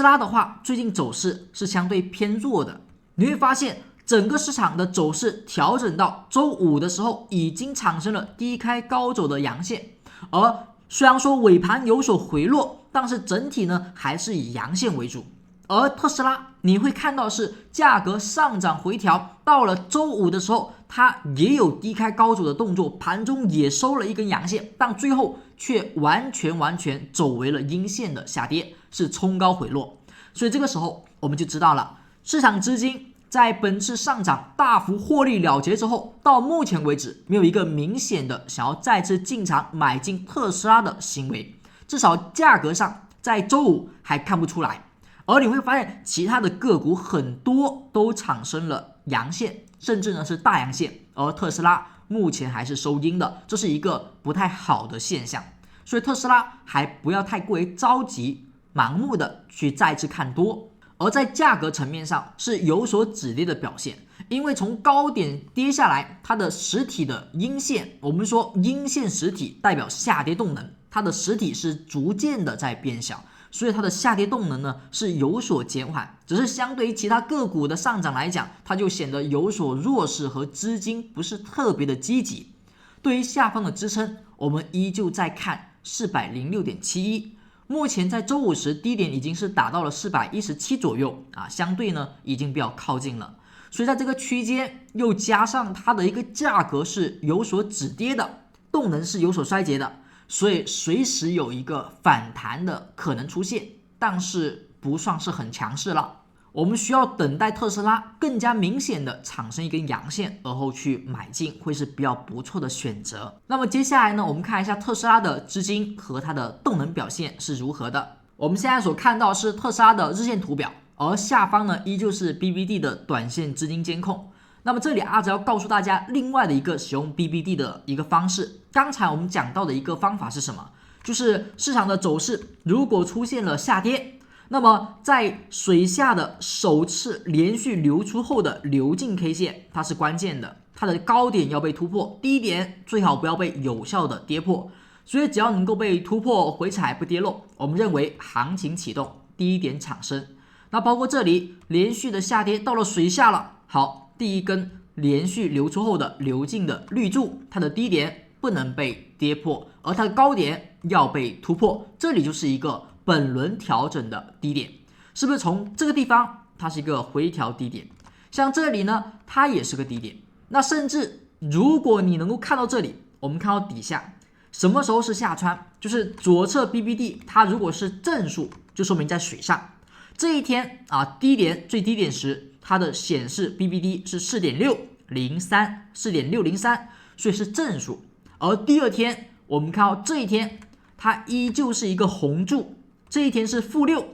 拉的话，最近走势是相对偏弱的。你会发现整个市场的走势调整到周五的时候，已经产生了低开高走的阳线，而虽然说尾盘有所回落，但是整体呢还是以阳线为主。而特斯拉你会看到是价格上涨回调，到了周五的时候它也有低开高走的动作，盘中也收了一根阳线，但最后却完全走为了阴线的下跌，是冲高回落。所以这个时候我们就知道了，市场资金在本次上涨大幅获利了结之后，到目前为止没有一个明显的想要再次进场买进特斯拉的行为，至少价格上在周五还看不出来。而你会发现其他的个股很多都产生了阳线，甚至呢是大阳线，而特斯拉目前还是收阴的，这是一个不太好的现象。所以特斯拉还不要太过于着急，盲目的去再次看多。而在价格层面上是有所止跌的表现，因为从高点跌下来，它的实体的阴线，我们说阴线实体代表下跌动能，它的实体是逐渐的在变小，所以它的下跌动能呢是有所减缓，只是相对于其他个股的上涨来讲，它就显得有所弱势和资金不是特别的积极。对于下方的支撑，我们依旧在看 406.71， 目前在周五时低点已经是达到了417左右啊，相对呢已经比较靠近了。所以在这个区间又加上它的一个价格是有所止跌的，动能是有所衰竭的，所以随时有一个反弹的可能出现，但是不算是很强势了。我们需要等待特斯拉更加明显的产生一根阳线，而后去买进，会是比较不错的选择。那么接下来呢，我们看一下特斯拉的资金和它的动能表现是如何的。我们现在所看到是特斯拉的日线图表，而下方呢依旧是 BBD 的短线资金监控。那么这里阿哲要告诉大家另外的一个使用 BBD 的一个方式。刚才我们讲到的一个方法是什么？就是市场的走势如果出现了下跌，那么在水下的首次连续流出后的流进 K 线，它是关键的，它的高点要被突破，低点最好不要被有效的跌破，所以只要能够被突破回踩不跌漏，我们认为行情启动，低点产生。那包括这里连续的下跌到了水下了，好，第一根连续流出后的流进的绿柱，它的低点不能被跌破，而它的高点要被突破，这里就是一个本轮调整的低点，是不是从这个地方它是一个回调低点，像这里呢它也是个低点。那甚至如果你能够看到这里，我们看到底下什么时候是下穿，就是左侧 BBD 它如果是正数，就说明在水上，这一天低点最低点时它的显示 BBD 是 4.603 4.603， 所以是正数。而第二天我们看到这一天它依旧是一个红柱，这一天是-6，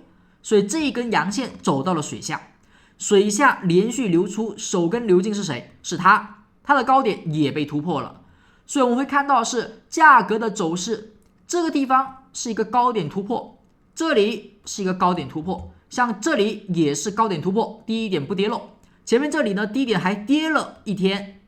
所以这一根阳线走到了水下，水下连续流出首根流进是谁？是它的高点也被突破了，所以我们会看到是价格的走势，这个地方是一个高点突破，这里是一个高点突破，像这里也是高点突破，低点不跌漏，前面这里呢低点还跌了一天，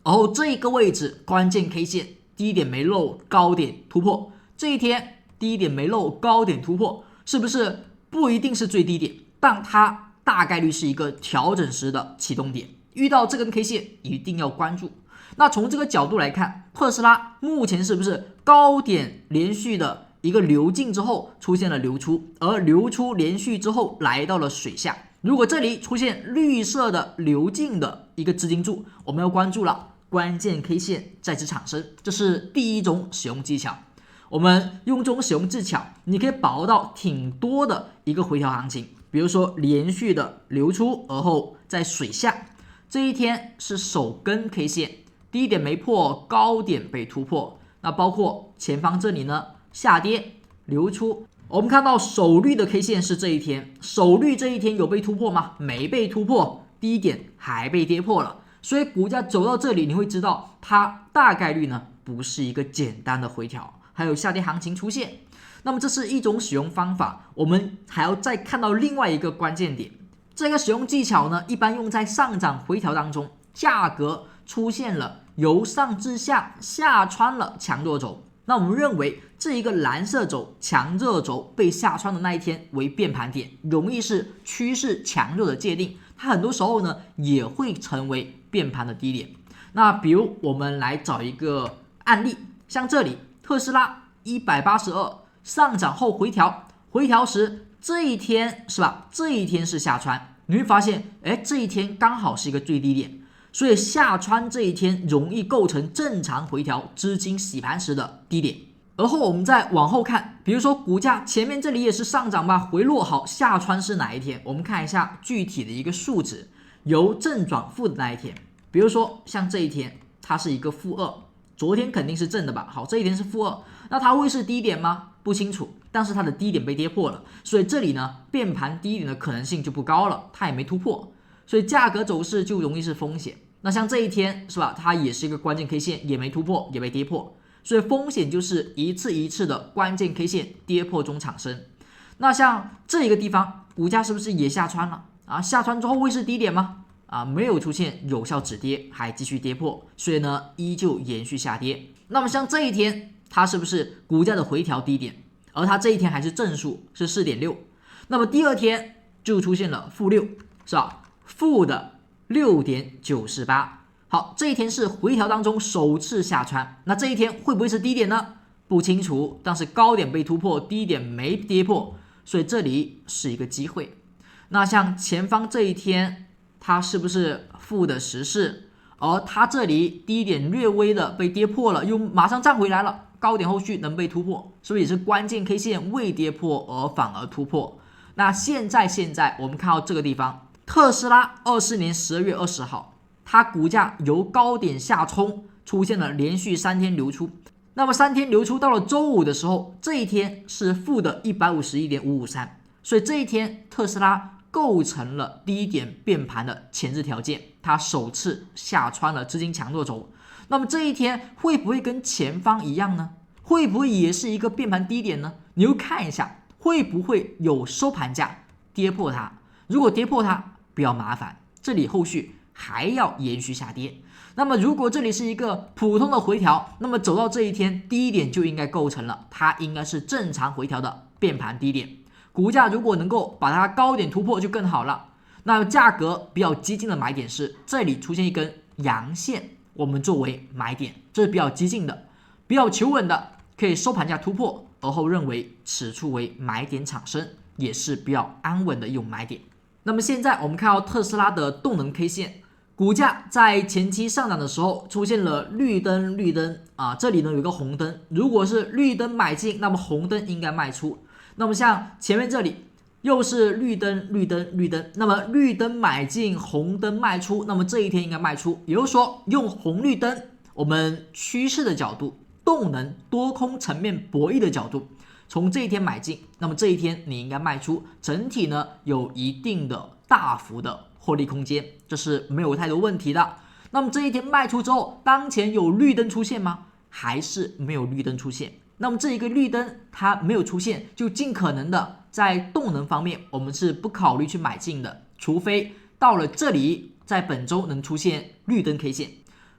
然后这个位置关键 K 线低点没漏，高点突破，这一天低点没漏，高点突破，是不是不一定是最低点，但它大概率是一个调整时的启动点，遇到这根 K 线一定要关注。那从这个角度来看，特斯拉目前是不是高点连续的一个流进之后出现了流出，而流出连续之后来到了水下，如果这里出现绿色的流进的一个资金柱，我们要关注了，关键 K 线再次产生，这是第一种使用技巧。我们用这种使用技巧，你可以把握到挺多的一个回调行情，比如说连续的流出，而后在水下，这一天是首根 K 线，低点没破，高点被突破。那包括前方这里呢，下跌流出，我们看到首绿的 K 线是这一天，首绿这一天有被突破吗？没被突破，低点还被跌破了，所以股价走到这里，你会知道它大概率呢不是一个简单的回调，还有下跌行情出现。那么这是一种使用方法，我们还要再看到另外一个关键点，这个使用技巧呢一般用在上涨回调当中，价格出现了由上至下下穿了强弱轴，那我们认为这一个蓝色轴强弱轴被下穿的那一天为变盘点，容易是趋势强弱的界定，它很多时候呢也会成为变盘的低点。那比如我们来找一个案例，像这里特斯拉182上涨后回调，回调时这一天是吧？这一天是下穿，你会发现这一天刚好是一个最低点，所以下穿这一天容易构成正常回调资金洗盘时的低点。而后我们再往后看，比如说股价前面这里也是上涨吧，回落好，下穿是哪一天？我们看一下具体的一个数值，由正转负的那一天，比如说像这一天它是一个-2，昨天肯定是正的吧，好，这一天是-2，那它会是低点吗？不清楚，但是它的低点被跌破了，所以这里呢变盘低点的可能性就不高了，它也没突破，所以价格走势就容易是风险。那像这一天是吧，它也是一个关键 K 线，也没突破，也被跌破，所以风险就是一次一次的关键 K 线跌破中产生。那像这一个地方股价是不是也下穿了下穿之后会是低点吗？没有出现有效止跌，还继续跌破，所以呢依旧延续下跌。那么像这一天它是不是股价的回调低点，而它这一天还是正数是 4.6， 那么第二天就出现了-6，是吧？负的 6.948， 好，这一天是回调当中首次下穿，那这一天会不会是低点呢？不清楚，但是高点被突破，低点没跌破，所以这里是一个机会。那像前方这一天它是不是负的14，而它这里低点略微的被跌破了，又马上站回来了，高点后续能被突破，所以也是关键 K 线未跌破而反而突破。那现在我们看到这个地方，特斯拉24年12月20号，它股价由高点下冲，出现了连续3天流出，那么3天流出到了周五的时候，这一天是负的 151.553， 所以这一天特斯拉构成了低点变盘的前置条件，它首次下穿了资金强弱轴。那么这一天会不会跟前方一样呢？会不会也是一个变盘低点呢？你又看一下会不会有收盘价跌破它，如果跌破它比较麻烦，这里后续还要延续下跌。那么如果这里是一个普通的回调，那么走到这一天低点就应该构成了，它应该是正常回调的变盘低点。股价如果能够把它高点突破就更好了。那价格比较激进的买点是这里出现一根阳线，我们作为买点，这是比较激进的。比较求稳的可以收盘价突破，而后认为此处为买点产生，也是比较安稳的一种买点。那么现在我们看到特斯拉的动能 K 线，股价在前期上涨的时候出现了绿灯这里呢有一个红灯，如果是绿灯买进，那么红灯应该卖出。那么像前面这里又是绿灯，那么绿灯买进，红灯卖出，那么这一天应该卖出。也就是说用红绿灯我们趋势的角度，动能多空层面博弈的角度，从这一天买进，那么这一天你应该卖出，整体呢有一定的大幅的获利空间，这是没有太多问题的。那么这一天卖出之后，当前有绿灯出现吗？还是没有绿灯出现。那么这一个绿灯它没有出现，就尽可能的在动能方面我们是不考虑去买进的，除非到了这里在本周能出现绿灯 K 线。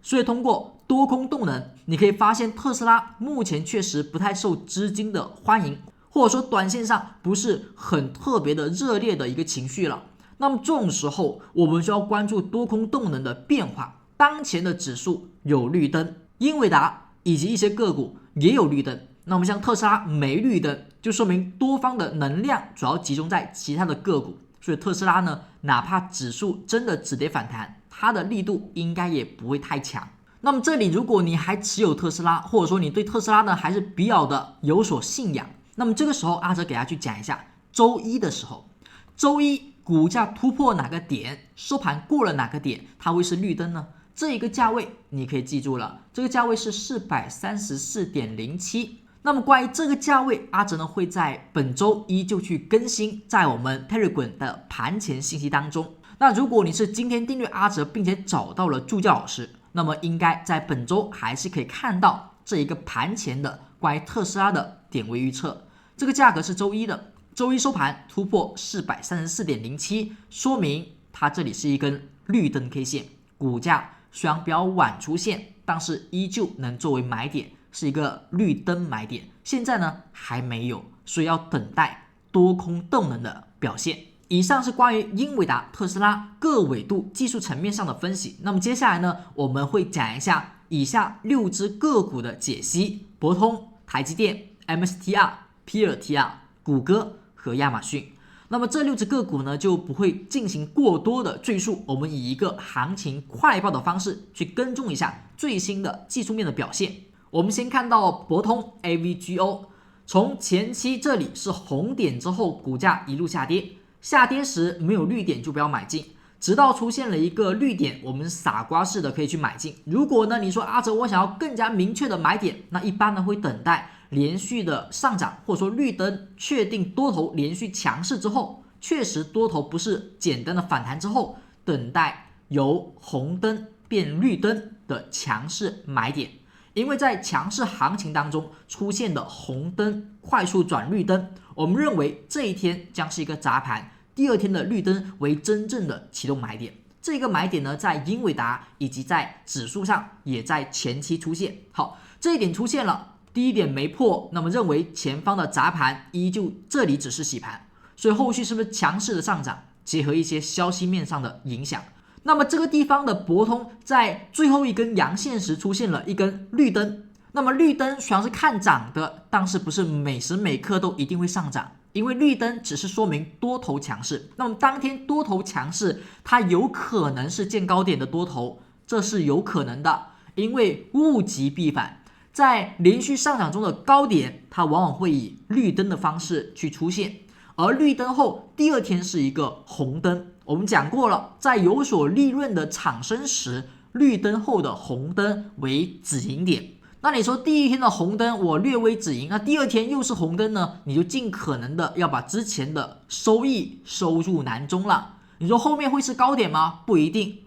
所以通过多空动能，你可以发现特斯拉目前确实不太受资金的欢迎，或者说短线上不是很特别的热烈的一个情绪了。那么这种时候我们需要关注多空动能的变化。当前的指数有绿灯，英伟达以及一些个股也有绿灯，那么像特斯拉没绿灯，就说明多方的能量主要集中在其他的个股。所以特斯拉呢，哪怕指数真的止跌反弹，它的力度应该也不会太强。那么这里如果你还持有特斯拉，或者说你对特斯拉呢还是比较的有所信仰，那么这个时候阿哲给大家去讲一下周一的时候，周一股价突破哪个点，收盘过了哪个点，它会是绿灯呢？这一个价位你可以记住了，这个价位是 434.07。 那么关于这个价位，阿哲呢会在本周一就去更新在我们 Telegram 的盘前信息当中。那如果你是今天订阅阿哲并且找到了助教老师，那么应该在本周还是可以看到这一个盘前的关于特斯拉的点位预测。这个价格是周一的，周一收盘突破 434.07， 说明它这里是一根绿灯 K 线，股价虽然比较晚出现，但是依旧能作为买点，是一个绿灯买点。现在呢还没有，所以要等待多空动能的表现。以上是关于英伟达、特斯拉各纬度技术层面上的分析。那么接下来呢，我们会讲一下以下6只个股的解析：博通、台积电、MSTR、PLTR、谷歌和亚马逊。那么这6只个股呢就不会进行过多的赘述，我们以一个行情快报的方式去跟踪一下最新的技术面的表现。我们先看到博通 AVGO， 从前期这里是红点之后，股价一路下跌，下跌时没有绿点就不要买进，直到出现了一个绿点，我们傻瓜式的可以去买进。如果呢你说阿哲我想要更加明确的买点，那一般呢会等待连续的上涨，或者说绿灯确定多头连续强势之后，确实多头不是简单的反弹之后，等待由红灯变绿灯的强势买点。因为在强势行情当中出现的红灯快速转绿灯，我们认为这一天将是一个砸盘，第二天的绿灯为真正的启动买点。这个买点呢，在英伟达以及在指数上也在前期出现。好，这一点出现了，第一点没破，那么认为前方的砸盘依旧这里只是洗盘，所以后续是不是强势的上涨，结合一些消息面上的影响，那么这个地方的博通在最后一根阳线时出现了一根绿灯。那么绿灯虽然是看涨的，但是不是每时每刻都一定会上涨，因为绿灯只是说明多头强势。那么当天多头强势，它有可能是见高点的多头，这是有可能的，因为物极必反，在连续上涨中的高点，它往往会以绿灯的方式去出现，而绿灯后第二天是一个红灯。我们讲过了，在有所利润的产生时，绿灯后的红灯为止盈点。那你说第一天的红灯我略微止盈，那第二天又是红灯呢，你就尽可能的要把之前的收益收入囊中了。你说后面会是高点吗？不一定，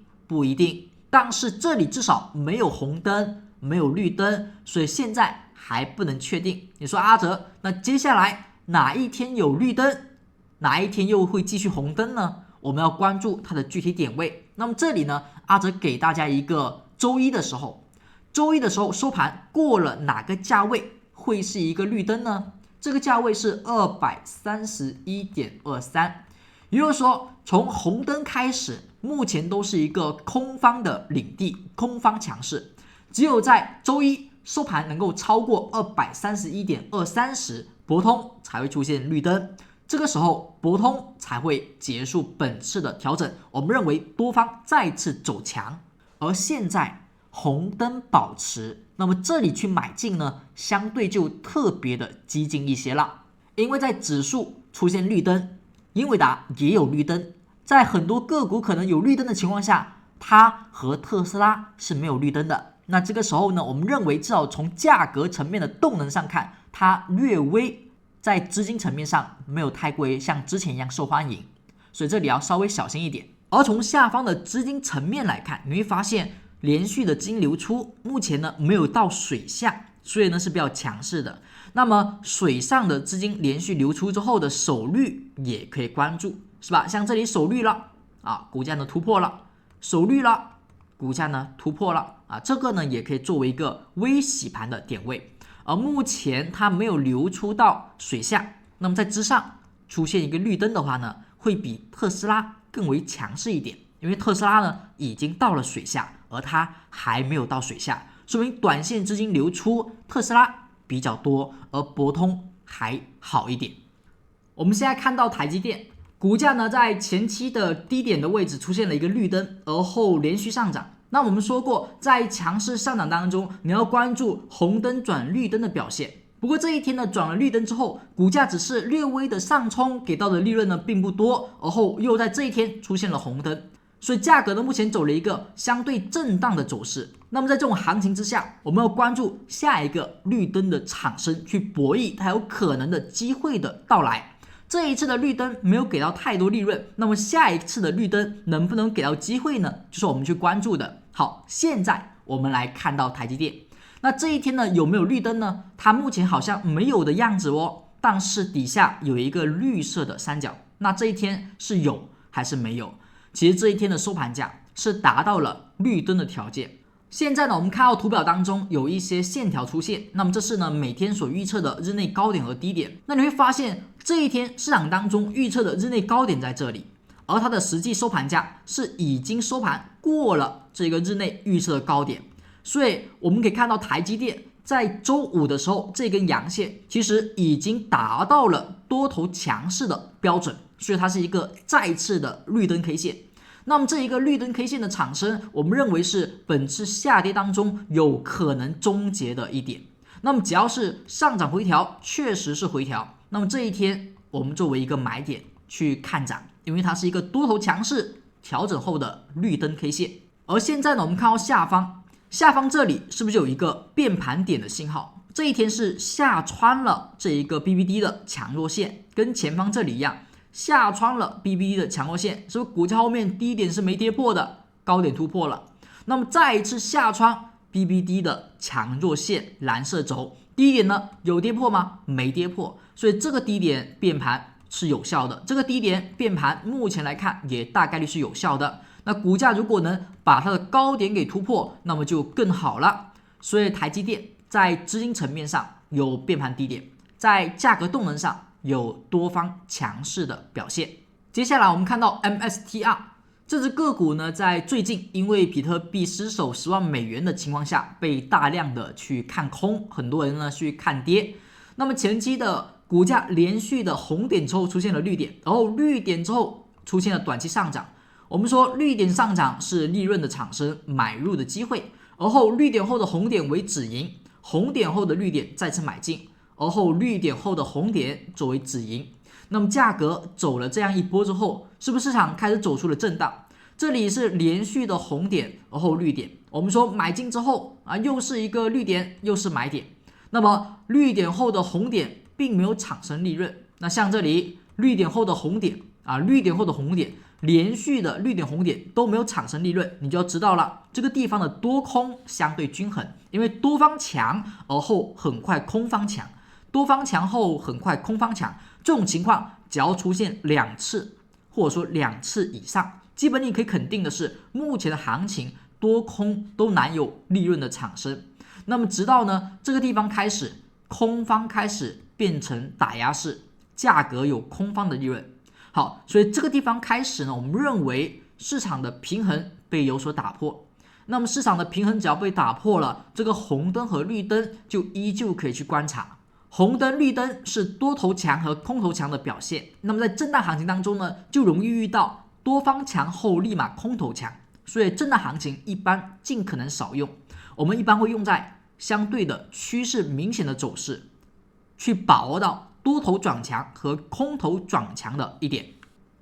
但是这里至少没有红灯，没有绿灯，所以现在还不能确定。你说阿哲，那接下来哪一天有绿灯，哪一天又会继续红灯呢？我们要关注它的具体点位。那么这里呢，阿哲给大家一个周一的时候收盘过了哪个价位会是一个绿灯呢？这个价位是231.23，也就是说从红灯开始，目前都是一个空方的领地，空方强势，只有在周一收盘能够超过231.23时，博通才会出现绿灯，这个时候博通才会结束本次的调整，我们认为多方再次走强。而现在红灯保持，那么这里去买进呢，相对就特别的激进一些了。因为在指数出现绿灯，英伟达也有绿灯，在很多个股可能有绿灯的情况下，它和特斯拉是没有绿灯的。那这个时候呢，我们认为至少从价格层面的动能上看，它略微在资金层面上没有太过像之前一样受欢迎，所以这里要稍微小心一点。而从下方的资金层面来看，你会发现连续的资金流出，目前呢没有到水下，所以呢是比较强势的。那么水上的资金连续流出之后的首率也可以关注，是吧？像这里首率了啊，股价呢突破了，首率了，股价呢突破了啊，这个呢也可以作为一个微洗盘的点位。而目前它没有流出到水下，那么在之上出现一个绿灯的话呢，会比特斯拉更为强势一点，因为特斯拉呢已经到了水下，而它还没有到水下，说明短线资金流出特斯拉比较多，而博通还好一点。我们现在看到台积电股价呢在前期的低点的位置出现了一个绿灯，而后连续上涨。那我们说过，在强势上涨当中，你要关注红灯转绿灯的表现。不过这一天呢，转了绿灯之后，股价只是略微的上冲，给到的利润呢并不多，而后又在这一天出现了红灯，所以价格呢目前走了一个相对震荡的走势。那么在这种行情之下，我们要关注下一个绿灯的产生，去博弈它有可能的机会的到来。这一次的绿灯没有给到太多利润，那么下一次的绿灯能不能给到机会呢？就是我们去关注的。好，现在我们来看到台积电，那这一天呢有没有绿灯呢？它目前好像没有的样子哦，但是底下有一个绿色的三角，那这一天是有还是没有？其实这一天的收盘价是达到了绿灯的条件。现在呢，我们看到图表当中有一些线条出现，那么这是呢每天所预测的日内高点和低点。那你会发现这一天市场当中预测的日内高点在这里，而它的实际收盘价是已经收盘过了这个日内预测的高点，所以我们可以看到台积电在周五的时候，这根阳线其实已经达到了多头强势的标准，所以它是一个再次的绿灯 K 线。那么这一个绿灯 K 线的产生，我们认为是本次下跌当中有可能终结的一点。那么只要是上涨回调，确实是回调，那么这一天我们作为一个买点去看涨，因为它是一个多头强势调整后的绿灯 K 线。而现在呢，我们看到下方这里是不是有一个变盘点的信号？这一天是下穿了这一个 BBD 的强弱线，跟前方这里一样，下穿了 BBD 的强弱线，是不是股价后面低点是没跌破的，高点突破了？那么再一次下穿 BBD 的强弱线蓝色轴，低点呢有跌破吗？没跌破，所以这个低点变盘是有效的，这个低点变盘目前来看也大概率是有效的。那股价如果能把它的高点给突破，那么就更好了。所以台积电在资金层面上有变盘低点，在价格动能上有多方强势的表现。接下来我们看到 MSTR 这只个股呢，在最近因为比特币失守10万美元的情况下，被大量的去看空，很多人呢去看跌。那么前期的股价连续的红点之后出现了绿点，然后绿点之后出现了短期上涨。我们说绿点上涨是利润的产生，买入的机会，而后绿点后的红点为止盈，红点后的绿点再次买进，而后绿点后的红点作为止盈。那么价格走了这样一波之后，是不是市场开始走出了震荡？这里是连续的红点，而后绿点。我们说买进之后啊，又是一个绿点，又是买点。那么绿点后的红点并没有产生利润。那像这里绿点后的红点啊，绿点后的红点，连续的绿点红点都没有产生利润，你就要知道了，这个地方的多空相对均衡，因为多方强而后很快空方强，多方强后很快空方强，这种情况只要出现2次或者说2次以上，基本你可以肯定的是，目前的行情多空都难有利润的产生。那么直到呢这个地方开始，空方开始变成打压式，价格有空方的利润。好，所以这个地方开始呢，我们认为市场的平衡被有所打破。那么市场的平衡只要被打破了，这个红灯和绿灯就依旧可以去观察。红灯、绿灯是多头强和空头强的表现。那么在震荡行情当中呢，就容易遇到多方强后立马空头强，所以震荡行情一般尽可能少用。我们一般会用在相对的趋势明显的走势，去把握到多头转强和空头转强的一点。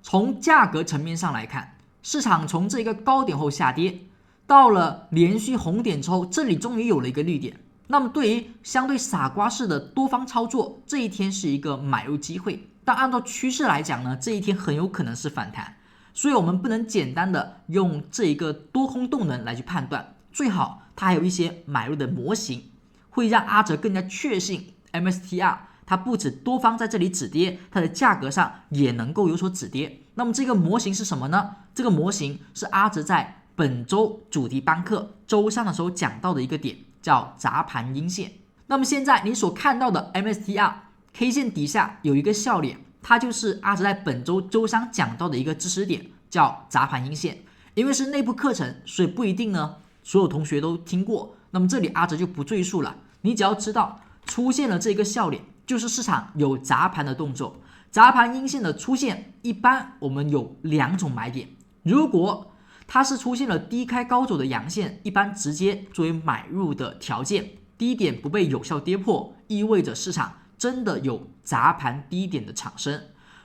从价格层面上来看，市场从这个高点后下跌，到了连续红点之后，这里终于有了一个绿点。那么对于相对傻瓜式的多方操作，这一天是一个买入机会。但按照趋势来讲呢，这一天很有可能是反弹，所以我们不能简单的用这一个多空动能来去判断，最好它还有一些买入的模型，会让阿哲更加确信 MSTR 它不止多方在这里止跌，它的价格上也能够有所止跌。那么这个模型是什么呢？这个模型是阿哲在本周主题班课周三的时候讲到的一个点，叫砸盘阴线。那么现在你所看到的 MSTR K 线底下有一个笑脸，它就是阿哲在本周周三讲到的一个知识点，叫砸盘阴线。因为是内部课程，所以不一定呢所有同学都听过，那么这里阿哲就不赘述了。你只要知道出现了这个笑脸，就是市场有砸盘的动作。砸盘阴线的出现，一般我们有两种买点。如果它是出现了低开高走的阳线，一般直接作为买入的条件，低点不被有效跌破，意味着市场真的有砸盘低点的产生。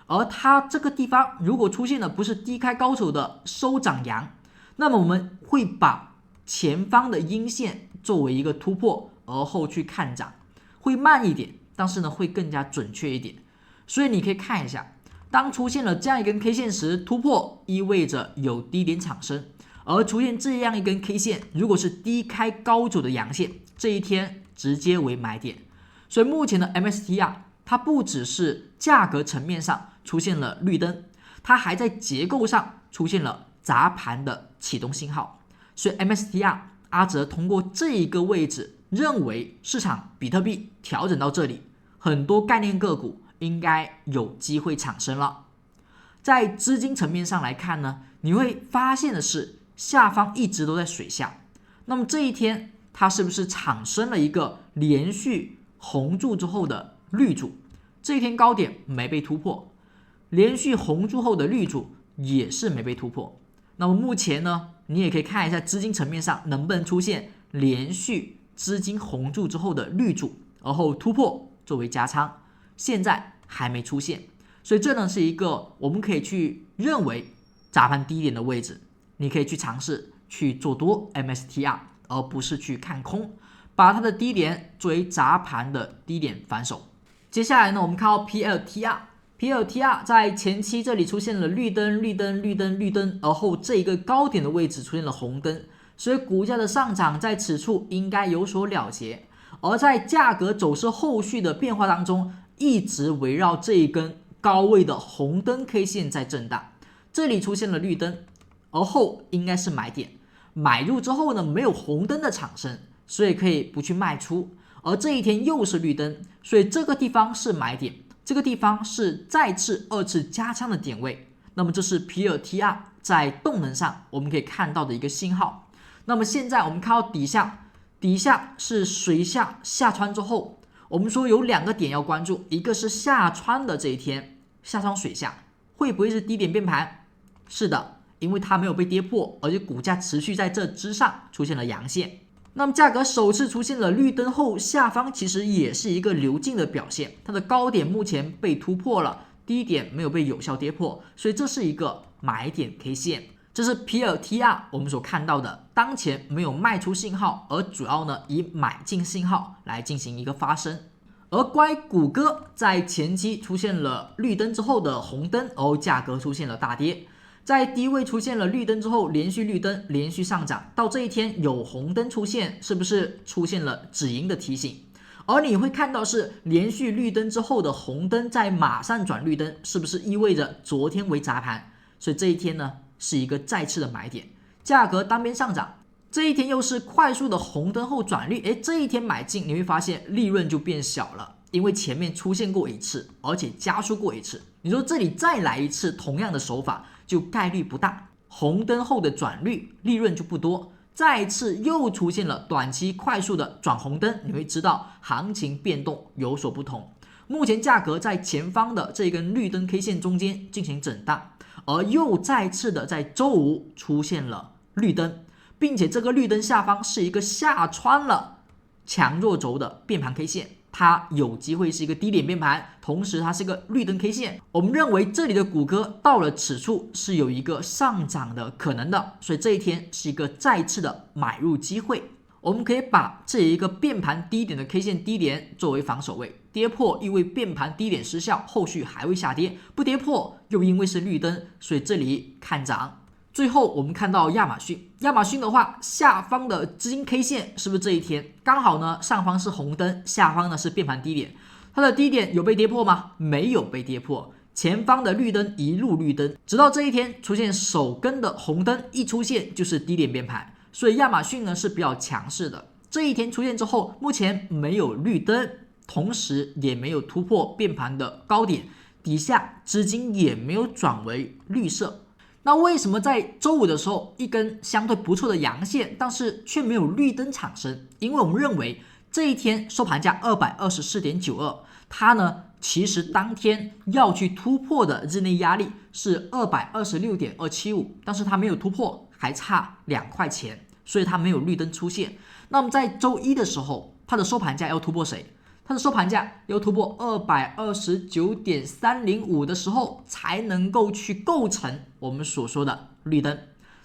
而它这个地方如果出现的不是低开高走的收涨阳，那么我们会把前方的阴线作为一个突破，而后去看涨，会慢一点，但是呢会更加准确一点。所以你可以看一下，当出现了这样一根 K 线时，突破意味着有低点产生，而出现这样一根 K 线，如果是低开高走的阳线，这一天直接为买点。所以目前的 MSTR 它不只是价格层面上出现了绿灯，它还在结构上出现了砸盘的启动信号。所以 MSTR 阿哲通过这一个位置认为市场比特币调整到这里，很多概念个股应该有机会产生了。在资金层面上来看呢，你会发现的是下方一直都在水下。那么这一天它是不是产生了一个连续红柱之后的绿柱？这一天高点没被突破，连续红柱后的绿柱也是没被突破。那么目前呢，你也可以看一下资金层面上能不能出现连续资金红柱之后的绿柱，而后突破作为加仓。现在还没出现，所以这呢是一个我们可以去认为砸盘低点的位置，你可以去尝试去做多 MSTR， 而不是去看空，把它的低点作为砸盘的低点反手。接下来呢，我们看到 PLTR 在前期这里出现了绿灯、绿灯、绿灯、绿灯，而后这一个高点的位置出现了红灯，所以股价的上涨在此处应该有所了结。而在价格走势后续的变化当中，一直围绕这一根高位的红灯 K 线在震荡，这里出现了绿灯，而后应该是买点。买入之后呢，没有红灯的产生，所以可以不去卖出。而这一天又是绿灯，所以这个地方是买点，这个地方是再次二次加仓的点位。那么这是 PLTR 在动能上我们可以看到的一个信号。那么现在我们看到底下是水下下穿之后，我们说有两个点要关注，一个是下穿的这一天下穿水下会不会是低点变盘？是的，因为它没有被跌破，而且股价持续在这之上出现了阳线。那么价格首次出现了绿灯后，下方其实也是一个流进的表现，它的高点目前被突破了，低点没有被有效跌破，所以这是一个买点 K 线。这是 PLTR 我们所看到的，当前没有卖出信号，而主要呢以买进信号来进行一个发生。而关于谷歌在前期出现了绿灯之后的红灯，而后价格出现了大跌，在低位出现了绿灯之后连续绿灯连续上涨，到这一天有红灯出现，是不是出现了止盈的提醒？而你会看到是连续绿灯之后的红灯再马上转绿灯，是不是意味着昨天为砸盘？所以这一天呢是一个再次的买点，价格单边上涨，这一天又是快速的红灯后转绿，这一天买进你会发现利润就变小了，因为前面出现过一次，而且加速过一次。你说这里再来一次同样的手法，就概率不大。红灯后的转绿，利润就不多。再一次又出现了短期快速的转红灯，你会知道行情变动有所不同。目前价格在前方的这一根绿灯 K 线中间进行震荡，而又再次的在周五出现了绿灯，并且这个绿灯下方是一个下穿了强弱轴的变盘 K 线，它有机会是一个低点变盘，同时它是一个绿灯 K 线。我们认为这里的谷歌到了此处是有一个上涨的可能的，所以这一天是一个再次的买入机会。我们可以把这一个变盘低点的 K 线低点作为防守位，跌破意味变盘低点失效，后续还会下跌，不跌破又因为是绿灯，所以这里看涨。最后我们看到亚马逊的话，下方的资金 K 线是不是这一天刚好呢？上方是红灯，下方呢是变盘低点，它的低点有被跌破吗？没有被跌破，前方的绿灯一路绿灯，直到这一天出现首根的红灯，一出现就是低点变盘，所以亚马逊呢是比较强势的。这一天出现之后，目前没有绿灯，同时也没有突破变盘的高点，底下资金也没有转为绿色。那为什么在周五的时候一根相对不错的阳线，但是却没有绿灯产生？因为我们认为这一天收盘价 224.92， 它呢其实当天要去突破的日内压力是 226.275， 但是它没有突破，还差2块钱，所以它没有绿灯出现。那么在周一的时候，它的收盘价要突破谁？它的收盘价要突破 229.305 的时候，才能够去构成我们所说的绿灯。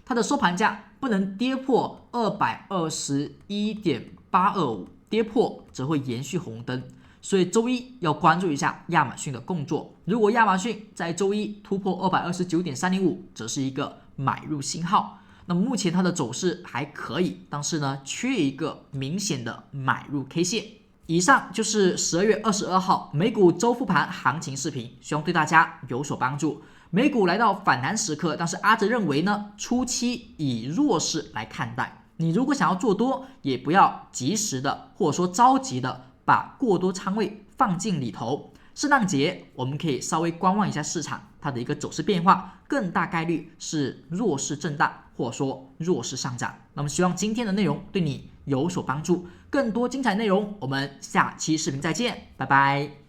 它的收盘价不能跌破 221.825， 跌破则会延续红灯。所以周一要关注一下亚马逊的动作。如果亚马逊在周一突破 229.305， 则是一个买入信号。那么目前它的走势还可以，但是呢缺一个明显的买入 K 线。以上就是12月22号美股周复盘行情视频，希望对大家有所帮助。美股来到反弹时刻，但是阿哲认为呢，初期以弱势来看待。你如果想要做多，也不要及时的或者说着急的把过多仓位放进里头。圣诞节我们可以稍微观望一下市场它的一个走势变化，更大概率是弱势震荡或者说弱势上涨。那么希望今天的内容对你有所帮助，更多精彩内容我们下期视频再见，拜拜。